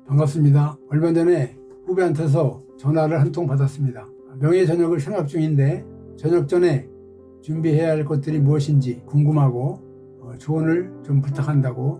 반갑습니다. 얼마 전에 후배한테서 전화를 한 통 받았습니다. 명예 전역을 생각 중인데 전역 전에 준비해야 할 것들이 무엇인지 궁금하고 조언을 좀 부탁한다고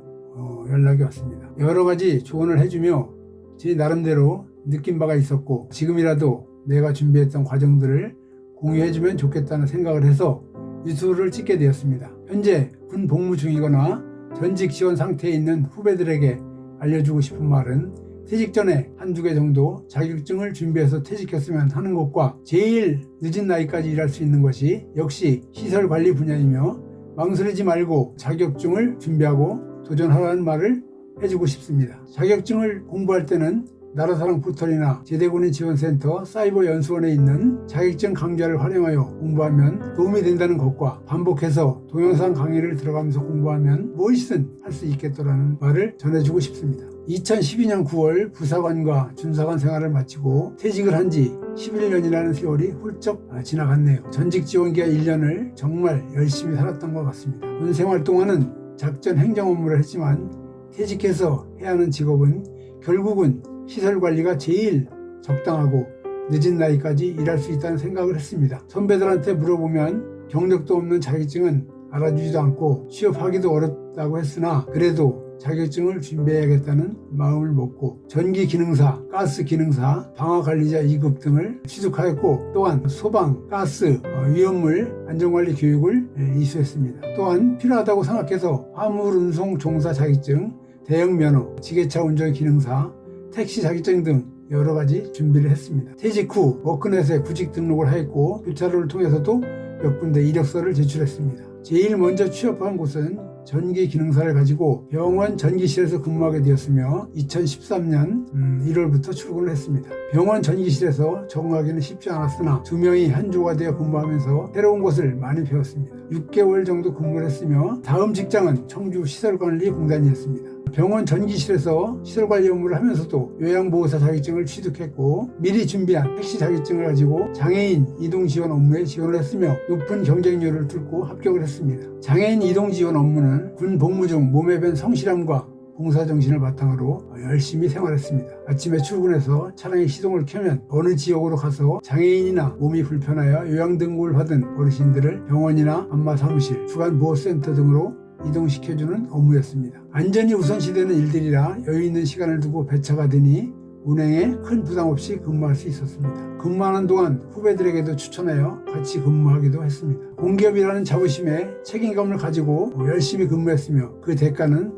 연락이 왔습니다. 여러 가지 조언을 해주며 제 나름대로 느낀 바가 있었고 지금이라도 내가 준비했던 과정들을 공유해주면 좋겠다는 생각을 해서 유튜브를 찍게 되었습니다. 현재 군 복무 중이거나 전직 지원 상태에 있는 후배들에게 알려주고 싶은 말은 퇴직 전에 한두 개 정도 자격증을 준비해서 퇴직했으면 하는 것과 제일 늦은 나이까지 일할 수 있는 것이 역시 시설관리 분야이며 망설이지 말고 자격증을 준비하고 도전하라는 말을 해주고 싶습니다. 자격증을 공부할 때는 나라사랑 포털이나 제대군인 지원센터 사이버연수원에 있는 자격증 강좌를 활용하여 공부하면 도움이 된다는 것과 반복해서 동영상 강의를 들어가면서 공부하면 무엇이든 할 수 있겠다라는 말을 전해주고 싶습니다. 2012년 9월 부사관과 준사관 생활을 마치고 퇴직을 한 지 11년이라는 세월이 훌쩍 지나갔네요. 전직 지원기간 1년을 정말 열심히 살았던 것 같습니다. 군 생활 동안은 작전 행정 업무를 했지만 퇴직해서 해야 하는 직업은 결국은 시설관리가 제일 적당하고 늦은 나이까지 일할 수 있다는 생각을 했습니다. 선배들한테 물어보면 경력도 없는 자격증은 알아주지도 않고 취업하기도 어렵다고 했으나 그래도 자격증을 준비해야겠다는 마음을 먹고 전기기능사, 가스기능사, 방화관리자 2급 등을 취득하였고 또한 소방, 가스, 위험물 안전관리 교육을 이수했습니다. 또한 필요하다고 생각해서 화물운송 종사 자격증, 대형면허, 지게차 운전 기능사, 택시 자격증 등 여러 가지 준비를 했습니다. 퇴직 후 워크넷에 구직 등록을 하였고 교차로를 통해서도 몇 군데 이력서를 제출했습니다. 제일 먼저 취업한 곳은 전기기능사를 가지고 병원 전기실에서 근무하게 되었으며 2013년 1월부터 출근을 했습니다. 병원 전기실에서 적응하기는 쉽지 않았으나 두 명이 한 조가 되어 근무하면서 새로운 것을 많이 배웠습니다. 6개월 정도 근무를 했으며 다음 직장은 청주 시설관리공단이었습니다. 병원 전기실에서 시설관리 업무를 하면서도 요양보호사 자격증을 취득했고 미리 준비한 택시 자격증을 가지고 장애인 이동지원 업무에 지원을 했으며 높은 경쟁률을 뚫고 합격을 했습니다. 장애인 이동지원 업무는 군 복무 중 몸에 밴 성실함과 봉사정신을 바탕으로 열심히 생활했습니다. 아침에 출근해서 차량의 시동을 켜면 어느 지역으로 가서 장애인이나 몸이 불편하여 요양등록을 받은 어르신들을 병원이나 안마사무실, 주간보호센터 등으로 이동시켜주는 업무였습니다. 안전이 우선시되는 일들이라 여유있는 시간을 두고 배차가 되니 운행에 큰 부담 없이 근무할 수 있었습니다. 근무하는 동안 후배들에게도 추천하여 같이 근무하기도 했습니다. 공기업이라는 자부심에 책임감을 가지고 열심히 근무했으며 그 대가는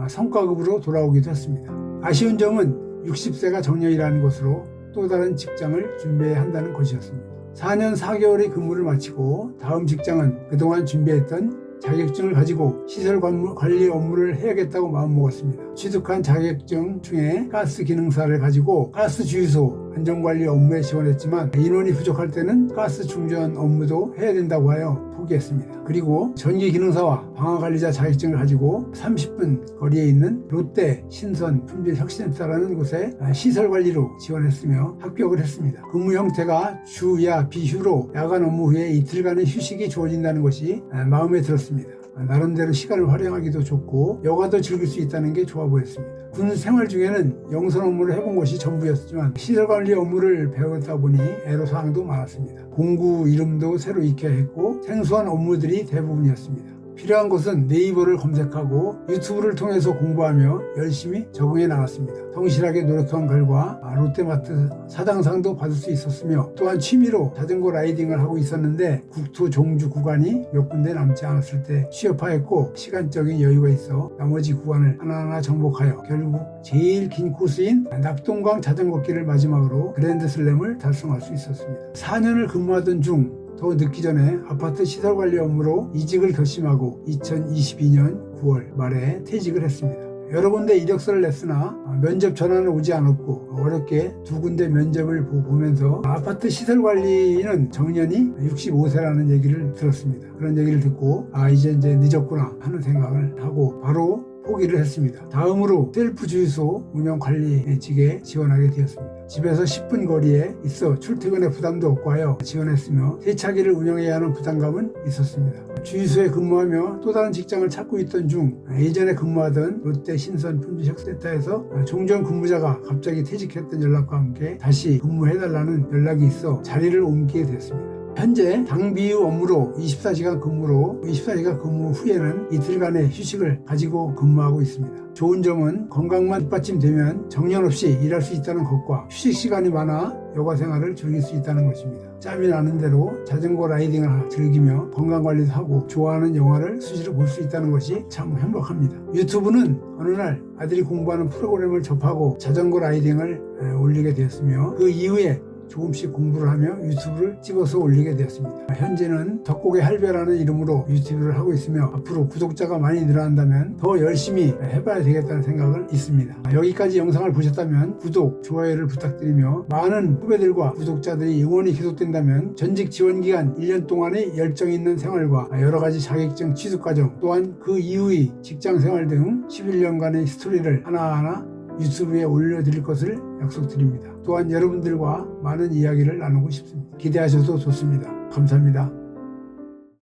성과급으로 돌아오기도 했습니다. 아쉬운 점은 60세가 정년이라는 것으로 또 다른 직장을 준비해야 한다는 것이었습니다. 4년 4개월의 근무를 마치고 다음 직장은 그동안 준비했던 자격증을 가지고 시설관리 업무를 해야겠다고 마음먹었습니다. 취득한 자격증 중에 가스기능사를 가지고 가스주유소 안전관리 업무에 지원했지만 인원이 부족할 때는 가스 충전 업무도 해야 된다고 하여 포기했습니다. 그리고 전기기능사와 방화관리자 자격증을 가지고 30분 거리에 있는 롯데 신선 품질혁신센터라는 곳에 시설관리로 지원했으며 합격을 했습니다. 근무 형태가 주야 비휴로 야간 업무 후에 이틀간의 휴식이 주어진다는 것이 마음에 들었습니다. 나름대로 시간을 활용하기도 좋고 여가도 즐길 수 있다는 게 좋아 보였습니다. 군 생활 중에는 영선 업무를 해본 것이 전부였지만 시설관리 업무를 배웠다 보니 애로사항도 많았습니다. 공구 이름도 새로 익혀야 했고 생소한 업무들이 대부분이었습니다. 필요한 것은 네이버를 검색하고 유튜브를 통해서 공부하며 열심히 적응해 나갔습니다. 성실하게 노력한 결과 롯데마트 사장상도 받을 수 있었으며 또한 취미로 자전거 라이딩을 하고 있었는데 국토 종주 구간이 몇 군데 남지 않았을 때 취업하였고 시간적인 여유가 있어 나머지 구간을 하나하나 정복하여 결국 제일 긴 코스인 낙동강 자전거길을 마지막으로 그랜드슬램을 달성할 수 있었습니다. 4년을 근무하던 중 더 늦기 전에 아파트 시설관리 업무로 이직을 결심하고 2022년 9월 말에 퇴직을 했습니다. 여러 군데 이력서를 냈으나 면접 전화는 오지 않았고 어렵게 두 군데 면접을 보면서 아파트 시설관리는 정년이 65세라는 얘기를 들었습니다. 그런 얘기를 듣고 이제 늦었구나 하는 생각을 하고 바로 포기를 했습니다. 다음으로 셀프 주유소 운영 관리직에 지원하게 되었습니다. 집에서 10분 거리에 있어 출퇴근에 부담도 없고 하여 지원했으며 세차기를 운영해야 하는 부담감은 있었습니다. 주유소에 근무하며 또 다른 직장을 찾고 있던 중 예전에 근무하던 롯데 신선 품질혁센터에서 종전 근무자가 갑자기 퇴직했던 연락과 함께 다시 근무해달라는 연락이 있어 자리를 옮기게 됐습니다. 현재 당비유 업무로 24시간 근무 후에는 이틀간의 휴식을 가지고 근무하고 있습니다. 좋은 점은 건강만 뒷받침되면 정년 없이 일할 수 있다는 것과 휴식 시간이 많아 여가 생활을 즐길 수 있다는 것입니다. 짬이 나는 대로 자전거 라이딩을 즐기며 건강관리도 하고 좋아하는 영화를 수시로 볼 수 있다는 것이 참 행복합니다. 유튜브는 어느 날 아들이 공부하는 프로그램을 접하고 자전거 라이딩을 올리게 되었으며 그 이후에 조금씩 공부를 하며 유튜브를 찍어서 올리게 되었습니다. 현재는 덕곡의 할배라는 이름으로 유튜브를 하고 있으며 앞으로 구독자가 많이 늘어난다면 더 열심히 해봐야 되겠다는 생각을 있습니다. 여기까지 영상을 보셨다면 구독, 좋아요를 부탁드리며 많은 후배들과 구독자들이 응원이 계속된다면 전직 지원기간 1년 동안의 열정 있는 생활과 여러가지 자격증 취득 과정 또한 그 이후의 직장생활 등 11년간의 스토리를 하나하나 유튜브에 올려드릴 것을 약속드립니다. 또한 여러분들과 많은 이야기를 나누고 싶습니다. 기대하셔도 좋습니다. 감사합니다.